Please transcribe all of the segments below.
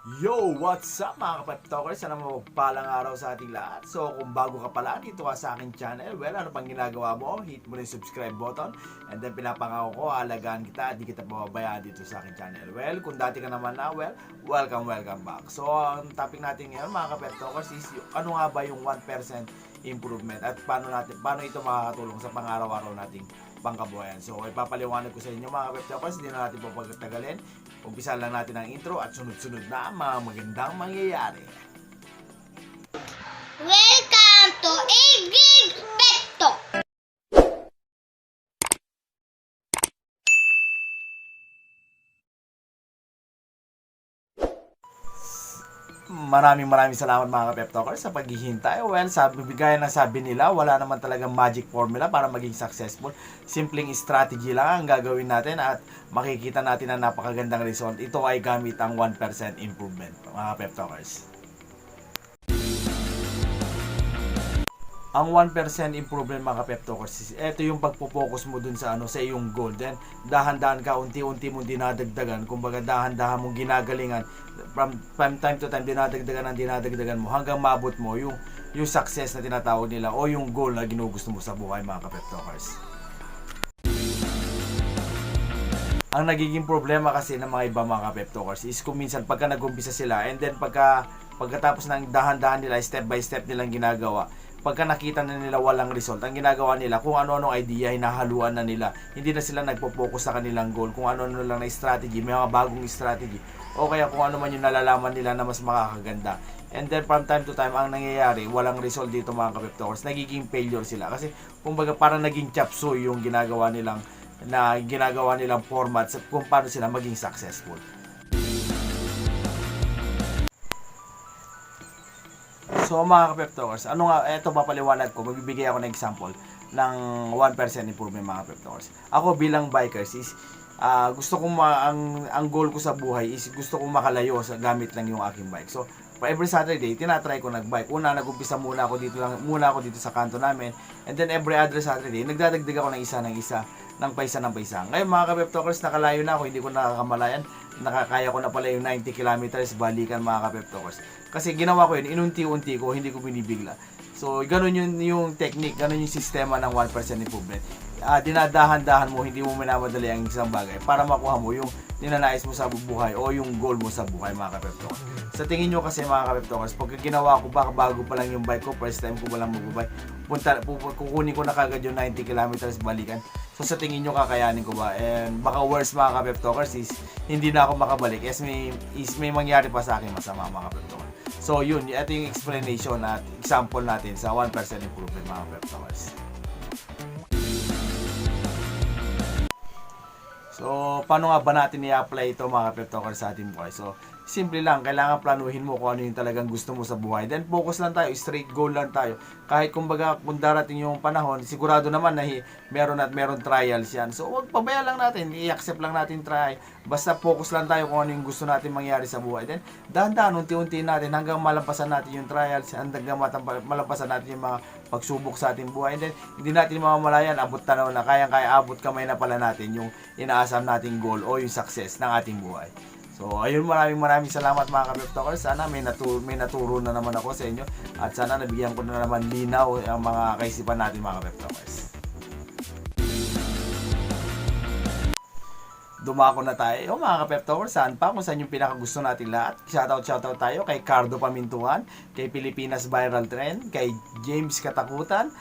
Yo! What's up mga kapatokers? Sana mapagpalang araw sa ating lahat. So kung bago ka pala dito ka sa aking channel, well, ano pang ginagawa mo? Hit mo na yung subscribe button. And then pinapangako ko, alagaan kita at di kita pababayaan dito sa aking channel. Well, kung dati ka naman na, well, welcome back. So ang topic natin ngayon mga kapatokers is ano nga ba yung 1% improvement at paano ito makakatulong sa pang-araw-araw nating pangkabuhayan. So ipapaliwanag ko sa inyo mga kapatokers, hindi na natin papagtagalin. Umpisa lang natin ang intro at sunod-sunod na mga magandang mangyayari. Welcome to Igig Pet Talk! Maraming salamat mga ka-pep talkers sa paghihintay. Well, gaya ng sabi nila, wala naman talagang magic formula para maging successful. Simpleng strategy lang ang gagawin natin at makikita natin ang napakagandang result. Ito ay gamit ang 1% improvement mga ka-pep talkers. Ang 1% improvement mga ka-pep talkers, ito yung pagpo-focus mo dun sa sa iyong goal. Then dahan-dahan ka, unti-unti mong dinadagdagan, kumbaga dahan-dahan mong ginagalingan from time to time, dinadagdagan mo hanggang maabot mo yung success na tinatawag nila o yung goal na ginugusto mo sa buhay mga ka-pep talkers. Ang nagiging problema kasi ng mga iba mga ka-pep talkers is kung minsan pagka nag-umpisa sila and then pagkatapos ng dahan-dahan nila, step by step nilang ginagawa, pagka nakita na nila walang result, ang ginagawa nila, kung ano-ano idea, hinahaluan na nila. Hindi na sila nagpo-focus sa kanilang goal, kung ano-ano lang na strategy, may mga bagong strategy, o kaya kung ano man yung nalalaman nila na mas makakaganda. And then from time to time, ang nangyayari, walang result dito mga ka-pep talkers, nagiging failure sila. Kasi kumbaga parang naging chapsuy yung ginagawa nilang format kung paano sila maging successful. So mga ka-pep talkers, eto papaliwanag ko, magbibigay ako ng example ng 1% improvement mga ka-pep talkers. Ako bilang bikers is gusto ko ang goal ko sa buhay is gusto ko makalayo sa gamit lang yung aking bike. So every Saturday tinatry ko nagbike. Una nag-umpisa muna ako dito sa kanto namin, and then every other Saturday nagdadagdag ako ng isa ng paisa. Ngayon mga ka-pep talkers, nakalayo na ako, hindi ko nakakamalayan. Nakakaya ko na pala yung 90 kilometers balikan mga ka-pep talkers. Kasi ginawa ko yun, inunti-unti ko, hindi ko binibigla. So, ganun yung technique, ganun yung sistema ng 1% improvement. Dinadahan-dahan mo, hindi mo minamadali ang isang bagay para makuha mo yung ninanais mo sa buhay o yung goal mo sa buhay mga ka-pep talkers. Sa tingin nyo kasi mga ka-pep talkers, pag ginawa ko bago pa lang yung bike ko, first time ko pa lang magbabike, kukunin ko na kagad yung 90 kilometers balikan. So sa tingin nyo kakayanin ko ba? And baka worse mga ka-pep talkers is hindi na ako makabalik may mangyari pa sa akin masama mga ka-pep talkers. So yun, ito yung explanation at example natin sa 1% improvement mga ka-pep talkers. So, paano nga ba natin i-apply ito mga ka-pep talkers sa ating buhay? So, simple lang, kailangan planuhin mo kung ano yung talagang gusto mo sa buhay. Then, focus lang tayo, straight goal lang tayo. Kahit kumbaga, kung darating yung panahon, sigurado naman na meron trials yan. So, wag pabaya lang natin, i-accept lang natin try. Basta focus lang tayo kung ano yung gusto natin mangyari sa buhay. Then, dahan-dahan, unti-unti natin hanggang malampasan natin yung trials, hanggang malampasan natin yung mga pagsubok sa ating buhay. And then, hindi natin mamamalayan, abot tanaw na, kayang-kaya abot kamay na pala natin yung inaasam nating goal o yung success ng ating buhay. So, ayun, maraming salamat mga ka-pep talkers. Sana may naturo na naman ako sa inyo at sana nabigyan ko na naman linaw ang mga kaisipan natin mga ka-pep talkers. Dumako na tayo mga ka-pep talkers. Saan pa? Kung saan yung pinakagusto natin lahat. Shoutout tayo kay Cardo Pamintuan, kay Pilipinas Viral Trend, kay James Katakutan,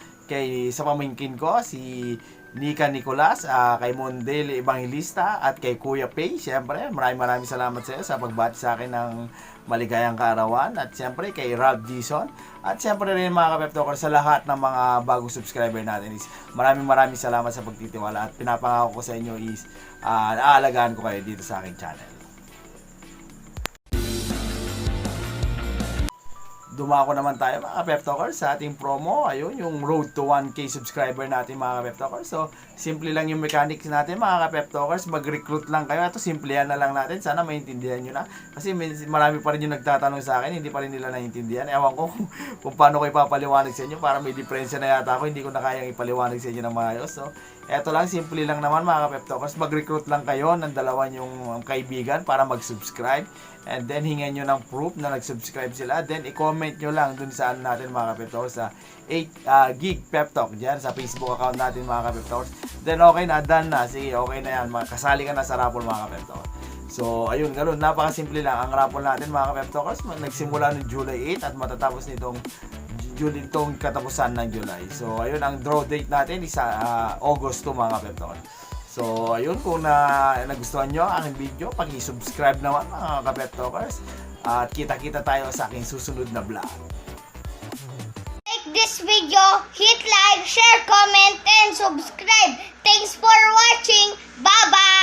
sa pamangkin ko si Nika Nicolas, kay Mondel Evangelista at kay Kuya Pay. Siyempre, maraming salamat sa iyo sa pagbati sa akin ng maligayang kaarawan. At siyempre kay Rob Dison. At siyempre rin mga ka-pep talkers sa lahat ng mga bagong subscriber natin is maraming salamat sa pagtitiwala at pinapangako ko sa inyo is aalagaan ko kayo dito sa aking channel. Dumako naman tayo mga ka-pep talkers sa ating promo. Ayun, yung road to 1K subscriber natin mga ka-pep talkers. So, simple lang yung mechanics natin mga ka-pep talkers. Mag-recruit lang kayo. Ito, simple yan na lang natin. Sana maintindihan nyo na. Kasi marami pa rin yung nagtatanong sa akin. Hindi pa rin nila naiintindihan. Ewan ko kung paano ko ipapaliwanag sa inyo. Para may diferensya na yata ako. Hindi ko na kayang ipaliwanag sa inyo ng maayos. So, Eto lang, simple lang naman mga ka-pep talkers. Mag-recruit lang kayo ng dalawa yung kaibigan para mag-subscribe. And then, hingan nyo ng proof na nag-subscribe sila. Then, i-comment nyo lang dun sa natin mga ka-pep talkers sa 8 gig pep talk dyan sa Facebook account natin mga ka-pep talkers. Then, okay na, done na. Sige, okay na yan. Kasali ka na sa raffle mga ka-pep talkers. So, ayun, ganun. Napakasimple lang. Ang raffle natin mga ka-pep talkers, nagsimula noong July 8 at matatapos nitong itong katapusan ng July. So, ayun, ang draw date natin is August 2 mga ka-pep talkers. So, ayun, kung nagustuhan nyo ang aking video, pag-subscribe naman mga ka-pep talkers. At kita-kita tayo sa aking susunod na vlog. Like this video, hit like, share, comment, and subscribe. Thanks for watching. Bye-bye!